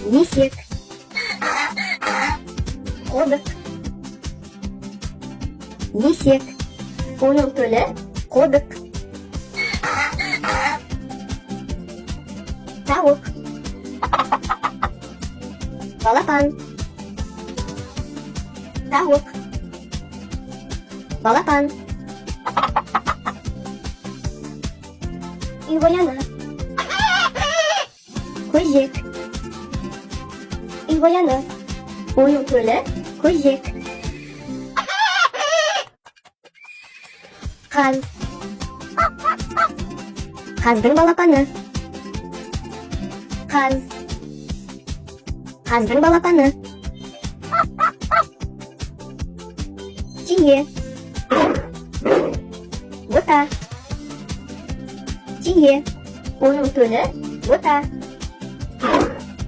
Есек. Қодық. Есек. Оның төлі қодық. Тауық. Балапан. Тауық. Балапан. Үй қояны. Көжек. Үй қояны. Оның төлі көжек. Қаз. Қаздың балапаны. Қаз. Қаздың балапаны. Түйе. Бұта. Түйе. Оның төлі бұта.